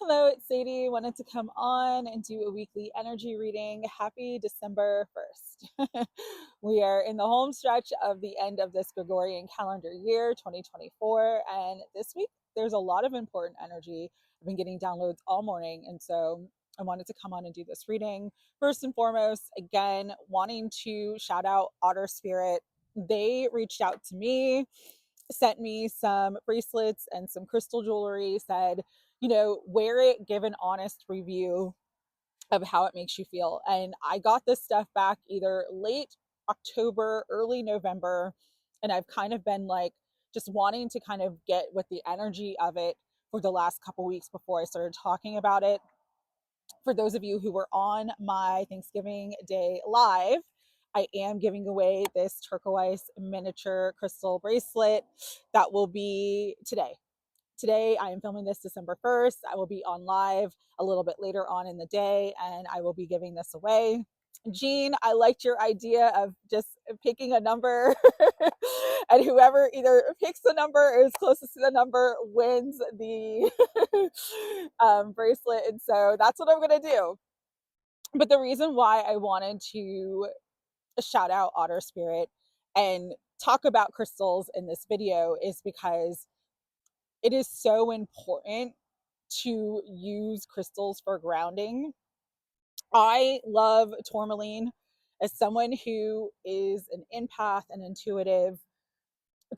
Hello, it's Sadie. Wanted to come on and do a weekly energy reading. Happy December 1st. We are in the home stretch of the end of this Gregorian calendar year, 2024. And this week, there's a lot of important energy. I've been getting downloads all morning. And so I wanted to come on and do this reading. First and foremost, again, wanting to shout out Otter Spirit. They reached out to me, sent me some bracelets and some crystal jewelry, said, wear it, give an honest review of how it makes you feel. And I got this stuff back either late October, early November. And I've kind of been like just wanting to kind of get with the energy of it for the last couple weeks before I started talking about it. For those of you who were on my Thanksgiving Day live, I am giving away this turquoise miniature crystal bracelet that will be today. Today, I am filming this December 1st. I will be on live a little bit later on in the day, and I will be giving this away. Jean, I liked your idea of just picking a number, and whoever either picks the number or is closest to the number wins the bracelet. And so that's what I'm going to do. But the reason why I wanted to shout out Otter Spirit and talk about crystals in this video is because it is so important to use crystals for grounding. I love tourmaline. As someone who is an empath and intuitive,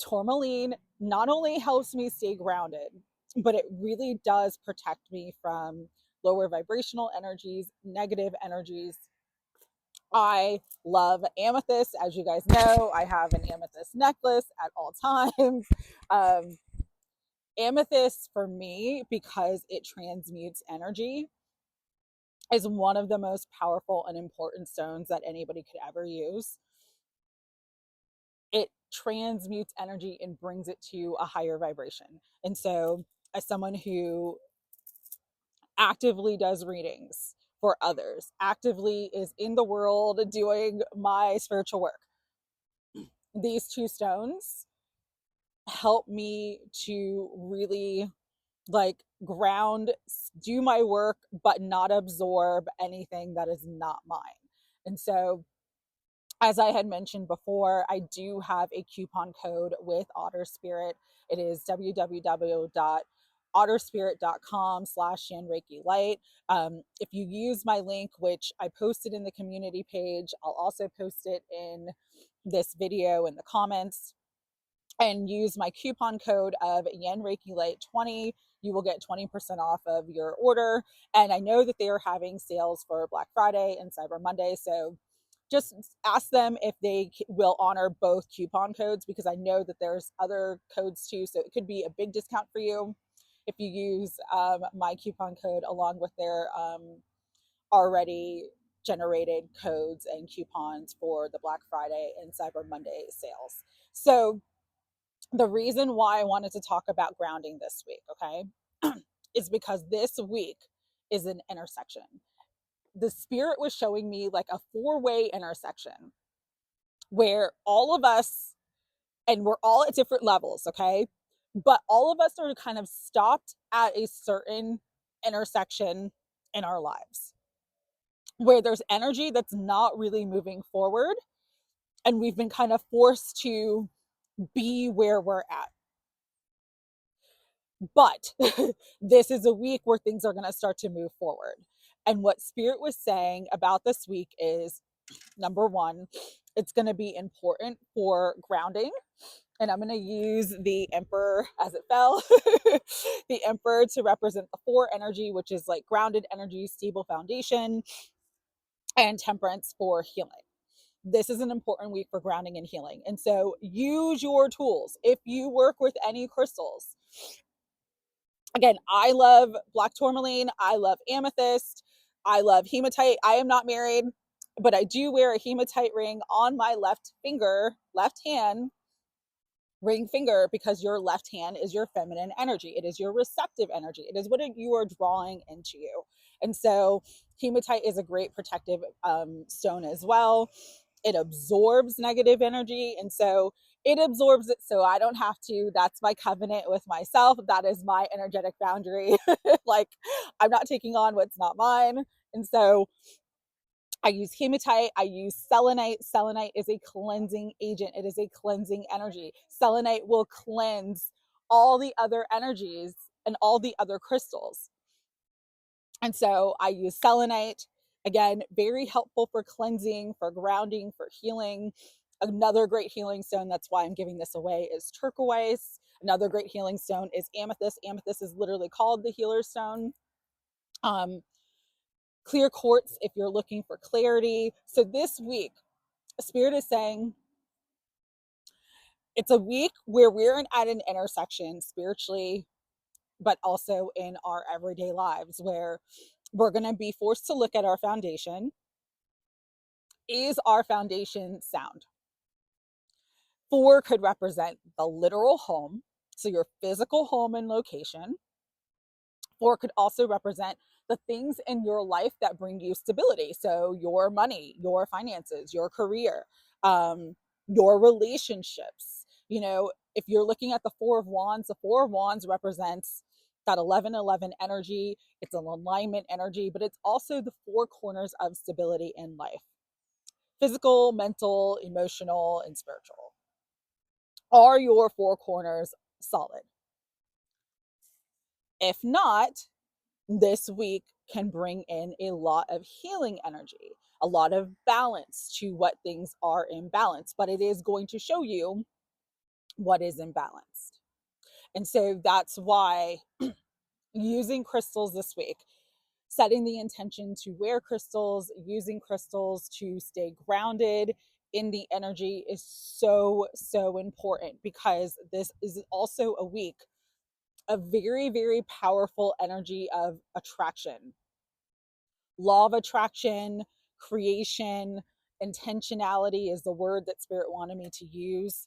tourmaline not only helps me stay grounded, but it really does protect me from lower vibrational energies, negative energies. I love amethyst. As you guys know, I have an amethyst necklace at all times. Um, Amethyst for me, because it transmutes energy, is one of the most powerful and important stones that anybody could ever use. It transmutes energy and brings it to a higher vibration. And so, as someone who actively does readings for others, actively is in the world doing my spiritual work, these two stones help me to really like ground, do my work, but not absorb anything that is not mine. And so, as I had mentioned before, I do have a coupon code with Otter Spirit. It is www.otterspirit.com/shanreiki light. If you use my link, which I posted in the community page, I'll also post it in this video in the comments, and use my coupon code of Yen Reiki Light 20, you will get 20% off of your order. And I know that they are having sales for Black Friday and Cyber Monday. So just ask them if they will honor both coupon codes, because I know that there's other codes too. So it could be a big discount for you if you use my coupon code along with their already generated codes and coupons for the Black Friday and Cyber Monday sales. So the reason why I wanted to talk about grounding this week, okay, is because this week is an intersection. The spirit was showing me like a four-way intersection where all of us, and we're all at different levels, okay, but all of us are kind of stopped at a certain intersection in our lives where there's energy that's not really moving forward, and we've been kind of forced to be where we're at. But this is a week where things are going to start to move forward. And what Spirit was saying about this week is, number one, it's going to be important for grounding. And I'm going to use the Emperor as it fell, the Emperor to represent the four energy, which is like grounded energy, stable foundation, and temperance for healing. This is an important week for grounding and healing. And so use your tools. If you work with any crystals, again, I love black tourmaline. I love amethyst. I love hematite. I am not married, but I do wear a hematite ring on my left finger, left hand, ring finger, because your left hand is your feminine energy. It is your receptive energy. It is what you are drawing into you. And so hematite is a great protective stone as well. It absorbs negative energy. And so it absorbs it so I don't have to. That's my covenant with myself. That is my energetic boundary. Like, I'm not taking on what's not mine. And so I use hematite, I use selenite. Selenite is a cleansing agent, it is a cleansing energy. Selenite will cleanse all the other energies and all the other crystals. And so I use selenite. Again, very helpful for cleansing, for grounding, for healing. Another great healing stone, that's why I'm giving this away, is turquoise. Another great healing stone is amethyst. Amethyst is literally called the healer stone. Um, Clear quartz if you're looking for clarity. So this week, Spirit is saying it's a week where we're at an intersection spiritually, but also in our everyday lives, where we're going to be forced to look at our foundation. Is our foundation sound? 4 could represent the literal home, so your physical home and location. 4 could also represent the things in your life that bring you stability. So your money, your finances, your career, your relationships. You know, if you're looking at the 4 of Wands, the 4 of Wands represents that 11-11 energy. It's an alignment energy, but it's also the 4 corners of stability in life: physical, mental, emotional, and spiritual. Are your 4 corners solid? If not, this week can bring in a lot of healing energy, a lot of balance to what things are imbalanced, but it is going to show you what is imbalanced. And so that's why using crystals this week, setting the intention to wear crystals, using crystals to stay grounded in the energy is so, so important, because this is also a week of very, very powerful energy of attraction, law of attraction, creation, intentionality is the word that Spirit wanted me to use.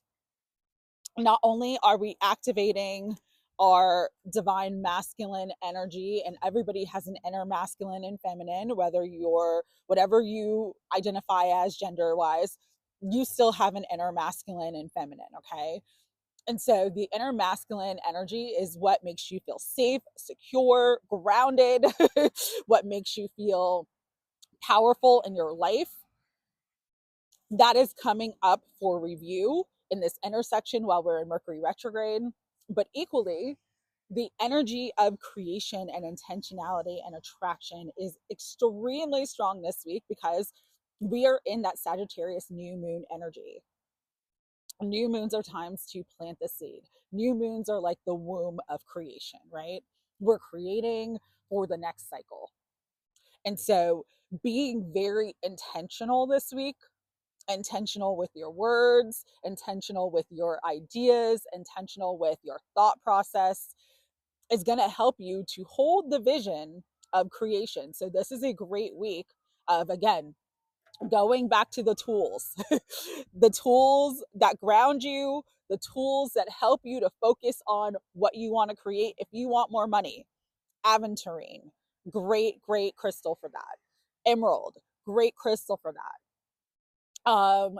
Not only are we activating our divine masculine energy, and everybody has an inner masculine and feminine, whether you're whatever you identify as gender wise, you still have an inner masculine and feminine, okay? And so the inner masculine energy is what makes you feel safe, secure, grounded, what makes you feel powerful in your life. That is coming up for review in this intersection while we're in Mercury retrograde. But equally, the energy of creation and intentionality and attraction is extremely strong this week, because we are in that Sagittarius new moon energy. New moons are times to plant the seed. New moons are like the womb of creation, right? We're creating for the next cycle. And so being very intentional this week, intentional with your words, intentional with your ideas, intentional with your thought process, is going to help you to hold the vision of creation. So this is a great week of, again, going back to the tools, the tools that ground you, the tools that help you to focus on what you want to create. If you want more money, aventurine, great, great crystal for that. Emerald, great crystal for that.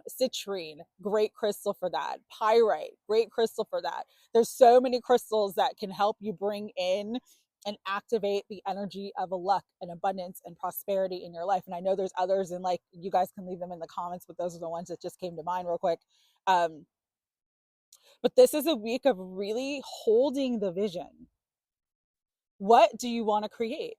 Citrine, great crystal for that. Pyrite, great crystal for that. There's so many crystals that can help you bring in and activate the energy of a luck and abundance and prosperity in your life. And I know there's others, and like, you guys can leave them in the comments, but those are the ones that just came to mind real quick. But this is a week of really holding the vision. What do you want to create?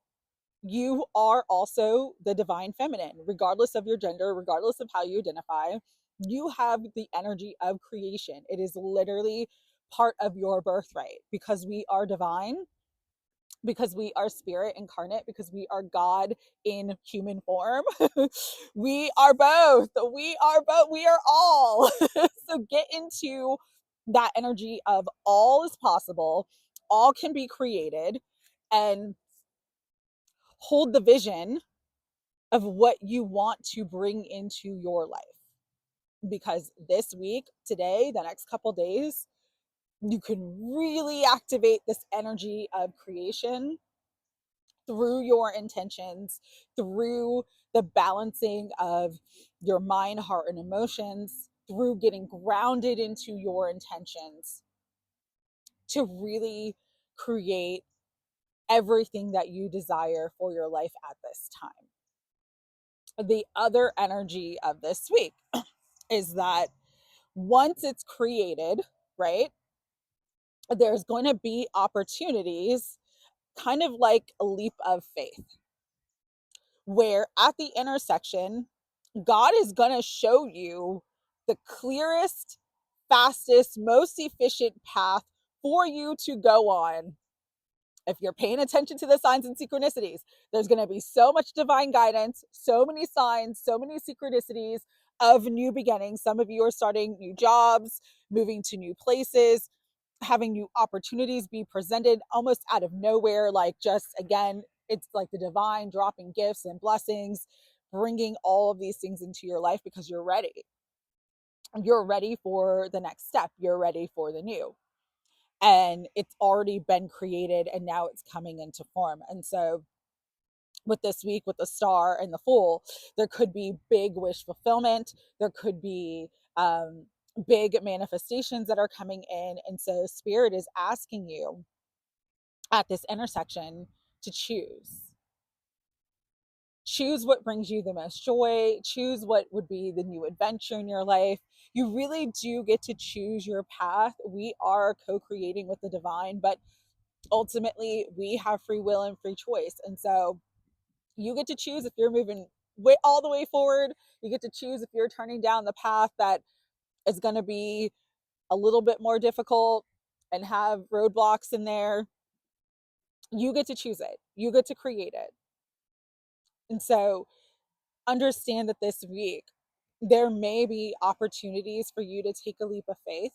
You are also the divine feminine, regardless of your gender, regardless of how you identify. You have the energy of creation. It is literally part of your birthright, because we are divine, because we are spirit incarnate, because we are God in human form. We are both. We are both. We are all. So get into that energy of all is possible, all can be created, and hold the vision of what you want to bring into your life. Because this week, today, the next couple days, you can really activate this energy of creation through your intentions, through the balancing of your mind, heart, and emotions. through getting grounded into your intentions to really create everything that you desire for your life at this time. The other energy of this week is that once it's created, right, there's going to be opportunities, kind of like a leap of faith, where at the intersection, God is going to show you the clearest, fastest, most efficient path for you to go on. If you're paying attention to the signs and synchronicities, there's going to be so much divine guidance, so many signs, so many synchronicities of new beginnings. Some of you are starting new jobs, moving to new places, having new opportunities be presented almost out of nowhere. Like, just again, it's like the divine dropping gifts and blessings, bringing all of these things into your life because you're ready. You're ready for the next step. You're ready for the new. And it's already been created and now it's coming into form. And so with this week, with the star and the fool, there could be big wish fulfillment. There could be big manifestations that are coming in. And so Spirit is asking you at this intersection to choose what brings you the most joy, choose what would be the new adventure in your life. You really do get to choose your path. We are co-creating with the divine, but ultimately we have free will and free choice. And so you get to choose if you're moving all the way forward. You get to choose if you're turning down the path that is going to be a little bit more difficult and have roadblocks in there. You get to choose it. You get to create it. And so understand that this week there may be opportunities for you to take a leap of faith.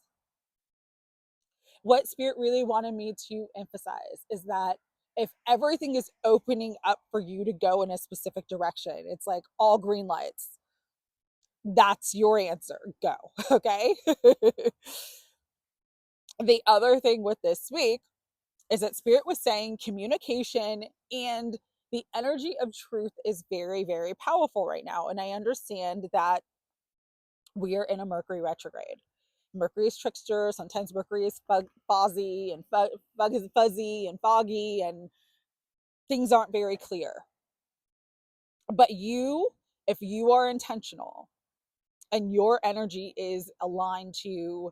What Spirit really wanted me to emphasize is that if everything is opening up for you to go in a specific direction, it's like all green lights. That's your answer. Go. Okay. The other thing with this week is that Spirit was saying communication and the energy of truth is very, very powerful right now. And I understand that we are in a Mercury retrograde. Mercury is trickster. Sometimes Mercury is fuzzy and fuzzy and foggy, and things aren't very clear. But if you are intentional and your energy is aligned to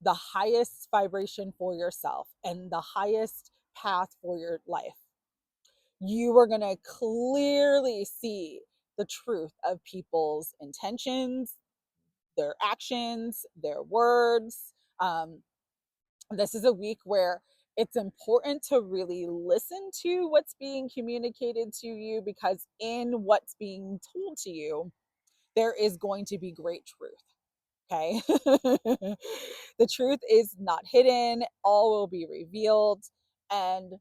the highest vibration for yourself and the highest path for your life, you are going to clearly see the truth of people's intentions, their actions, their words. This is a week where it's important to really listen to what's being communicated to you, because in what's being told to you, there is going to be great truth. Okay. The truth is not hidden, all will be revealed, and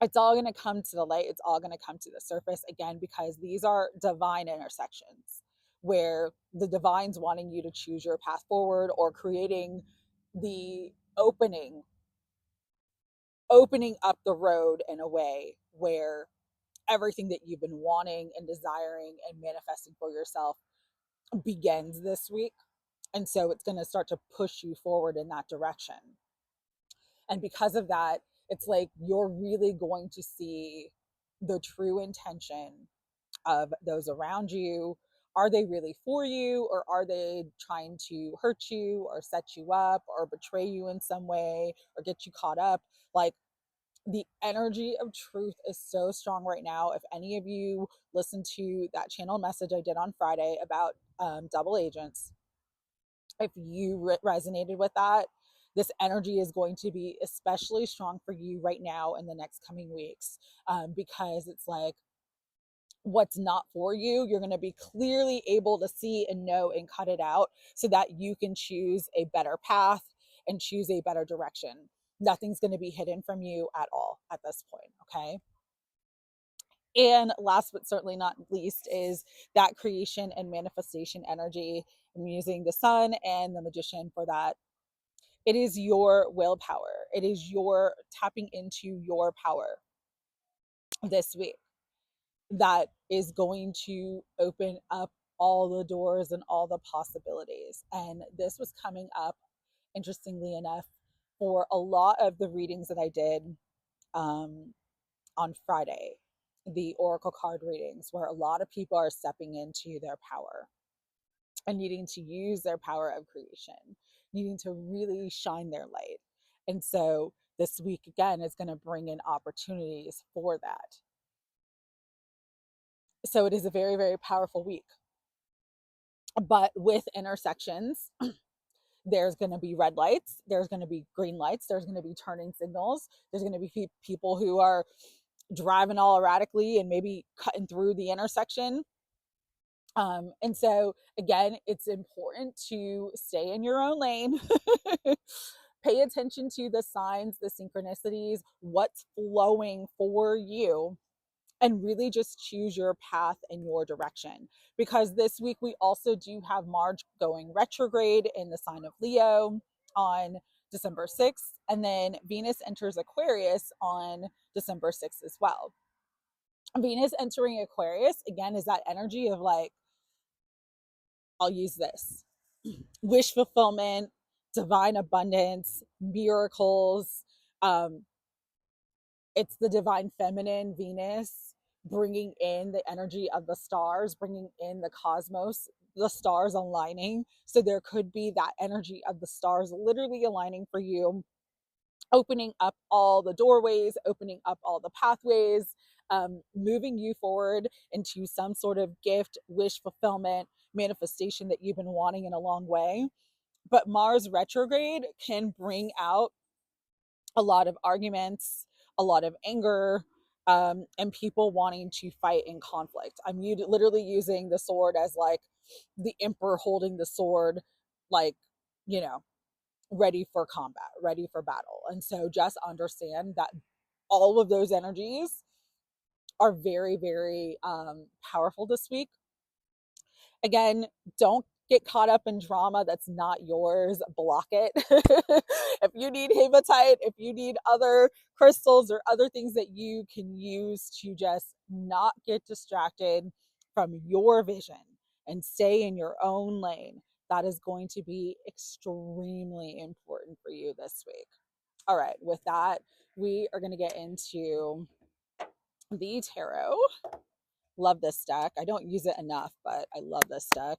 it's all going to come to the light. It's all going to come to the surface again, because these are divine intersections where the divine's wanting you to choose your path forward, or creating the opening up the road in a way where everything that you've been wanting and desiring and manifesting for yourself begins this week. And so it's going to start to push you forward in that direction. And because of that, it's like you're really going to see the true intention of those around you. Are they really for you, or are they trying to hurt you or set you up or betray you in some way or get you caught up? Like, the energy of truth is so strong right now. If any of you listened to that channel message I did on Friday about double agents, if you resonated with that, this energy is going to be especially strong for you right now in the next coming weeks, because it's like what's not for you, you're going to be clearly able to see and know and cut it out so that you can choose a better path and choose a better direction. Nothing's going to be hidden from you at all at this point. Okay. And last but certainly not least is that creation and manifestation energy. I'm using the sun and the magician for that. It is your willpower. It is your tapping into your power this week that is going to open up all the doors and all the possibilities. And this was coming up, interestingly enough, for a lot of the readings that I did um, on Friday, the Oracle card readings, where a lot of people are stepping into their power and needing to use their power of creation, needing to really shine their light. And so this week, again, is going to bring in opportunities for that. So it is a very, very powerful week. But with intersections, there's going to be red lights, there's going to be green lights, there's going to be turning signals, there's going to be people who are driving all erratically and maybe cutting through the intersection. And so, again, it's important to stay in your own lane. Pay attention to the signs, the synchronicities, what's flowing for you, and really just choose your path and your direction. Because this week we also do have Mars going retrograde in the sign of Leo on December 6th, and then Venus enters Aquarius on December 6th as well. Venus entering Aquarius, again, is that energy of like, I'll use this, wish fulfillment, divine abundance, miracles. It's the divine feminine, Venus, bringing in the energy of the stars, bringing in the cosmos, the stars aligning. So there could be that energy of the stars literally aligning for you, opening up all the doorways, opening up all the pathways, moving you forward into some sort of gift, wish fulfillment, manifestation that you've been wanting in a long way. But Mars retrograde can bring out a lot of arguments, a lot of anger, and people wanting to fight in conflict. I'm literally using the sword as like the emperor holding the sword, like, you know, ready for combat, ready for battle. And so just understand that all of those energies are very, very powerful this week. Again, don't get caught up in drama that's not yours. Block it. If you need hematite, if you need other crystals or other things that you can use to just not get distracted from your vision and stay in your own lane, that is going to be extremely important for you this week. All right, with that, we are going to get into the tarot. Love this deck. I don't use it enough, but I love this deck.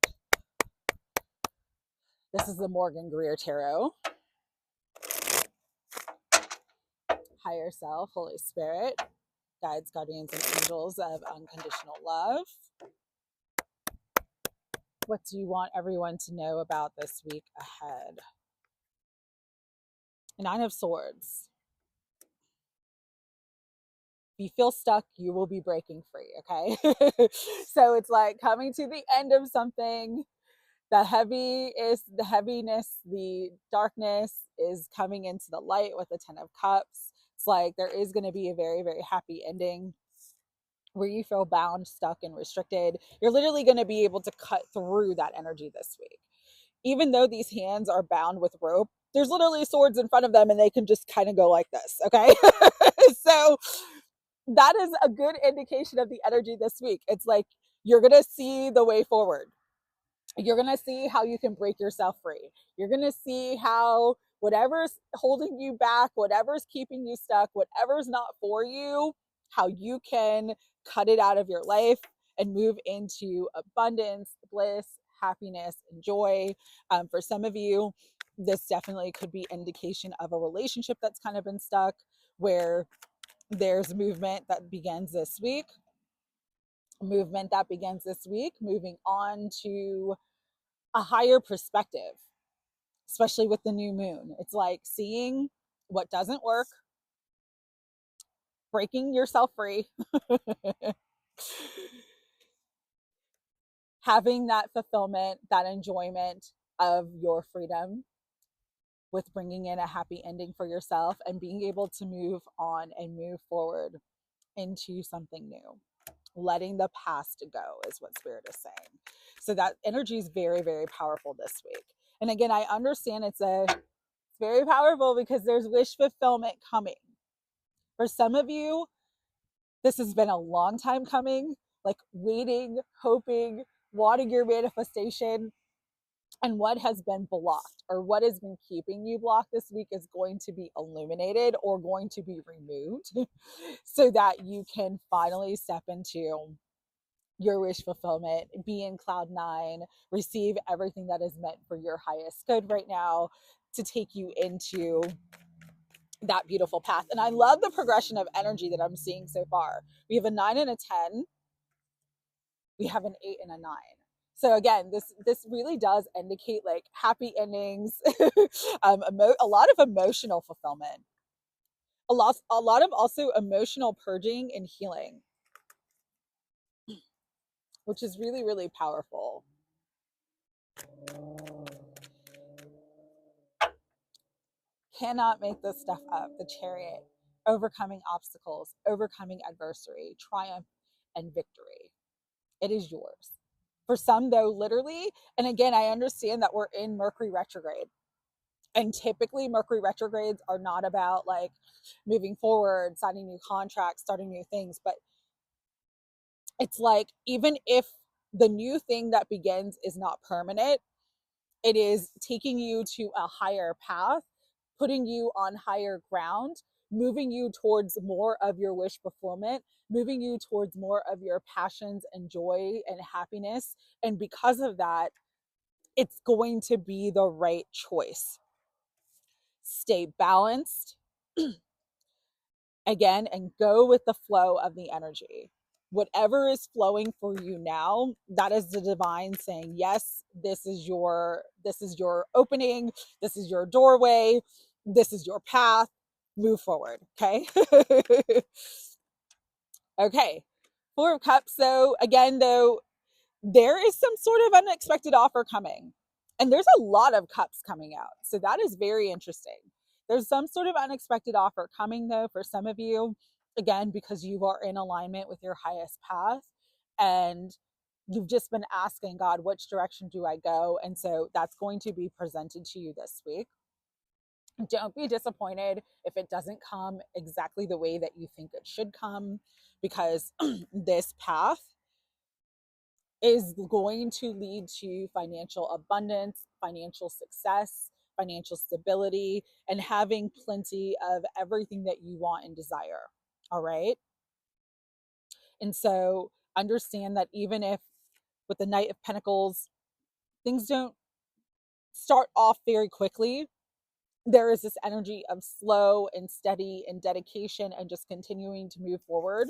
This is the Morgan Greer Tarot. Higher self, Holy Spirit, guides, guardians, and angels of unconditional love. What do you want everyone to know about this week ahead? Nine of Swords. If you feel stuck, you will be breaking free, okay? So it's like coming to the end of something. The heaviness, the darkness is coming into the light with the 10 of Cups. It's like there is going to be a very, very happy ending where you feel bound, stuck, and restricted. You're literally going to be able to cut through that energy this week. Even though these hands are bound with rope, there's literally swords in front of them and they can just kind of go like this, okay? So that is a good indication of the energy this week. It's like you're going to see the way forward. You're going to see how you can break yourself free. You're going to see how whatever's holding you back, whatever's keeping you stuck, whatever's not for you, how you can cut it out of your life and move into abundance, bliss, happiness, and joy. For some of you, this definitely could be indication of a relationship that's kind of been stuck, where there's movement that begins this week. Moving on to a higher perspective, especially with the new moon. It's like seeing what doesn't work, breaking yourself free, having that fulfillment, that enjoyment of your freedom with bringing in a happy ending for yourself and being able to move on and move forward into something new. Letting the past go is what Spirit is saying. So that energy is very, very powerful this week. And again, I understand it's very powerful because there's wish fulfillment coming. For some of you, this has been a long time coming, like waiting, hoping, wanting your manifestation, and what has been blocked or what has been keeping you blocked this week is going to be illuminated or going to be removed so that you can finally step into your wish fulfillment, be in cloud nine, receive everything that is meant for your highest good right now to take you into that beautiful path. And I love the progression of energy that I'm seeing so far. We have a 9 and a 10, we have an 8 and a 9. So again, this really does indicate like happy endings, a lot of emotional fulfillment, a lot of also emotional purging and healing, which is really, really powerful. Cannot make this stuff up. The Chariot, overcoming obstacles, overcoming adversity, triumph, and victory. It is yours. For some, though, literally, and again, I understand that we're in Mercury retrograde. And typically, Mercury retrogrades are not about like moving forward, signing new contracts, starting new things. But it's like, even if the new thing that begins is not permanent, it is taking you to a higher path, putting you on higher ground, moving you towards more of your wish fulfillment, moving you towards more of your passions and joy and happiness. And because of that, it's going to be the right choice. Stay balanced again and go with the flow of the energy. Whatever is flowing for you now, that is the divine saying, yes, this is your opening, this is your doorway, this is your path, move forward. Okay. Okay. 4 of Cups. So again, though, there is some sort of unexpected offer coming. And there's a lot of cups coming out. So that is very interesting. There's some sort of unexpected offer coming, though, for some of you, again, because you are in alignment with your highest path and you've just been asking God, which direction do I go? And so that's going to be presented to you this week. Don't be disappointed if it doesn't come exactly the way that you think it should come, because this path is going to lead to financial abundance, financial success, financial stability, and having plenty of everything that you want and desire. All right. And so understand that even if with the Knight of Pentacles, things don't start off very quickly, there is this energy of slow and steady and dedication and just continuing to move forward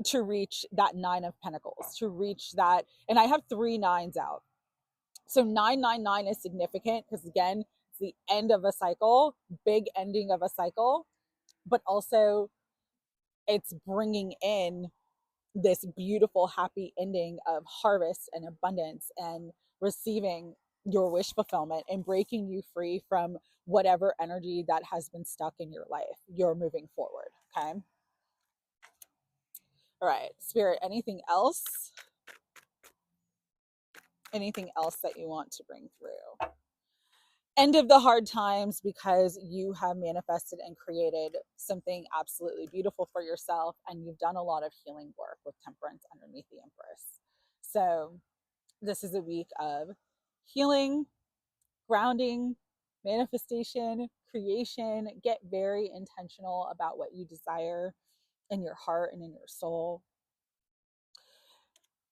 to reach that 9 of Pentacles, to reach that. And I have 3 nines out. So 999 is significant because, again, it's the end of a cycle, big ending of a cycle, but also it's bringing in this beautiful, happy ending of harvest and abundance and receiving your wish fulfillment and breaking you free from whatever energy that has been stuck in your life. You're moving forward. Okay. All right. Spirit, anything else? Anything else that you want to bring through? End of the hard times, because you have manifested and created something absolutely beautiful for yourself, and you've done a lot of healing work with Temperance underneath the Empress. So this is a week of healing, grounding, manifestation, creation. Get very intentional about what you desire in your heart and in your soul.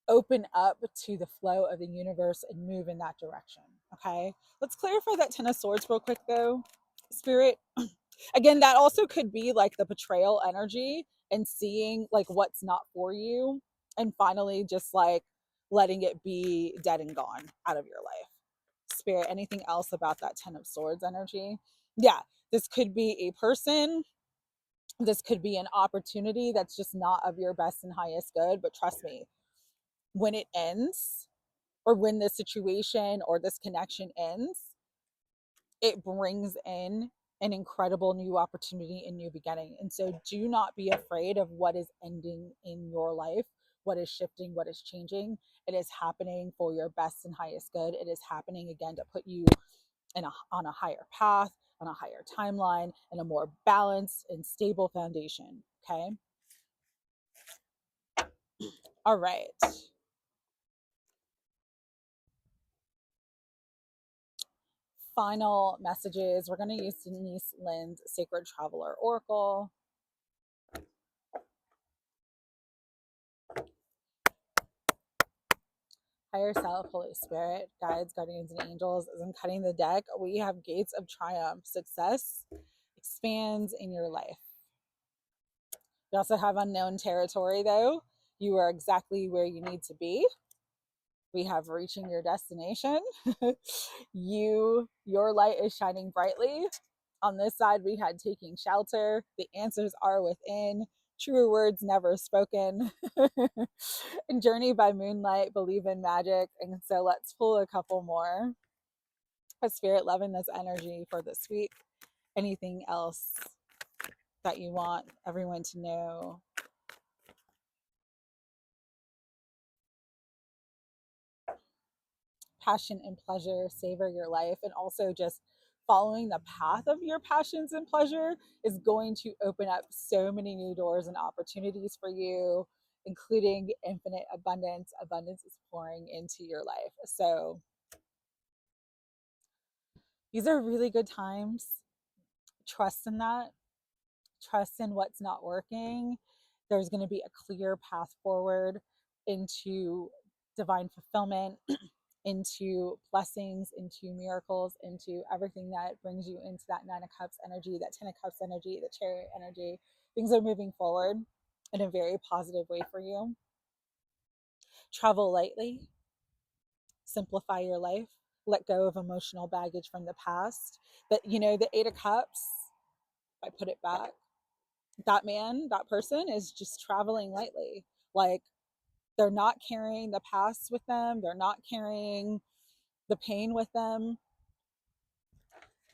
Open up to the flow of the universe and move in that direction. Okay. Let's clarify that 10 of Swords real quick, though. Spirit, again, that also could be like the betrayal energy and seeing like what's not for you and finally just like letting it be dead and gone out of your life. Spirit, anything else about that 10 of Swords energy? Yeah, this could be a person. This could be an opportunity that's just not of your best and highest good. But trust me, when it ends, or when this situation or this connection ends, it brings in an incredible new opportunity and new beginning. And so do not be afraid of what is ending in your life, what is shifting, what is changing. It is happening for your best and highest good. It is happening again to put you on a higher path, on a higher timeline, and a more balanced and stable foundation. Okay. All right. final messages, we're going to use Denise Lynn's Sacred Traveler Oracle. Higher self, Holy Spirit, guides, guardians, and angels. As I'm cutting the deck, we have gates of triumph. Success expands in your life. We also have unknown territory, though. You are exactly where you need to be. We have reaching your destination. Your light is shining brightly. On this side, we had taking shelter. The answers are within. Truer words never spoken. And journey by moonlight, believe in magic. And so let's pull a couple more. A spirit loving this energy for this week. Anything else that you want everyone to know? Passion and pleasure, savor your life, and also just following the path of your passions and pleasure is going to open up so many new doors and opportunities for you, including infinite abundance. Abundance is pouring into your life. So these are really good times. Trust in that. Trust in what's not working. There's going to be a clear path forward into divine fulfillment, into blessings, into miracles, into everything that brings you into that Nine of Cups energy, that Ten of Cups energy, the Chariot energy. Things are moving forward in a very positive way for you. Travel lightly, simplify your life, let go of emotional baggage from the past. But the Eight of Cups, if I put it back, that man, that person is just traveling lightly. Like, they're not carrying the past with them, they're not carrying the pain with them.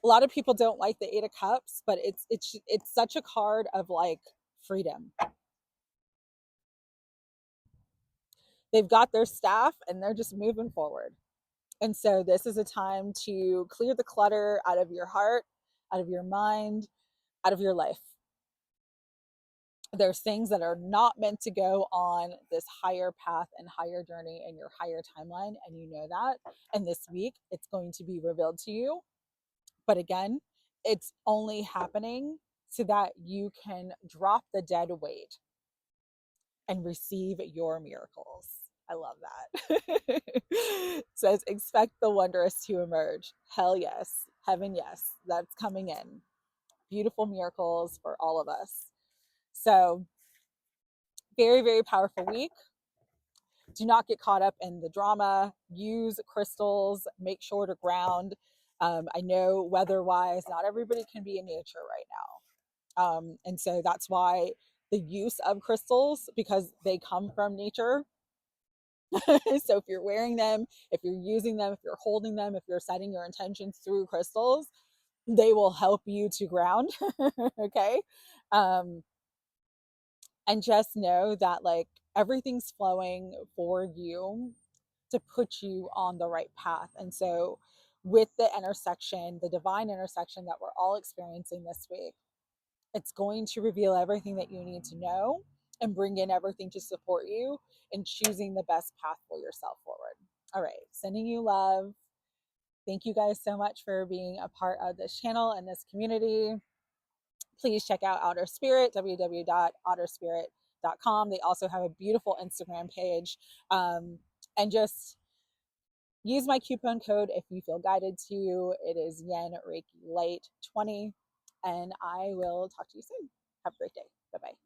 A lot of people don't like the Eight of Cups, but it's such a card of like freedom. They've got their staff and they're just moving forward. And so this is a time to clear the clutter out of your heart, out of your mind, out of your life. There's things that are not meant to go on this higher path and higher journey in your higher timeline, and you know that. And this week, it's going to be revealed to you. But again, it's only happening so that you can drop the dead weight and receive your miracles. I love that. It says, expect the wondrous to emerge. Hell yes. Heaven yes. That's coming in. Beautiful miracles for all of us. So, very, very powerful week. Do not get caught up in the drama. Use crystals. Make sure to ground. I know weather-wise, not everybody can be in nature right now. And so that's why the use of crystals, because they come from nature. So if you're wearing them, if you're using them, if you're holding them, if you're setting your intentions through crystals, they will help you to ground. Okay. And just know that like everything's flowing for you to put you on the right path. And so with the intersection, the divine intersection that we're all experiencing this week, it's going to reveal everything that you need to know and bring in everything to support you in choosing the best path for yourself forward. All right, sending you love. Thank you guys so much for being a part of this channel and this community. Please check out Otter Spirit, www.otterspirit.com. They also have a beautiful Instagram page. And just use my coupon code if you feel guided to. It is Yen Reiki Light 20. And I will talk to you soon. Have a great day. Bye-bye.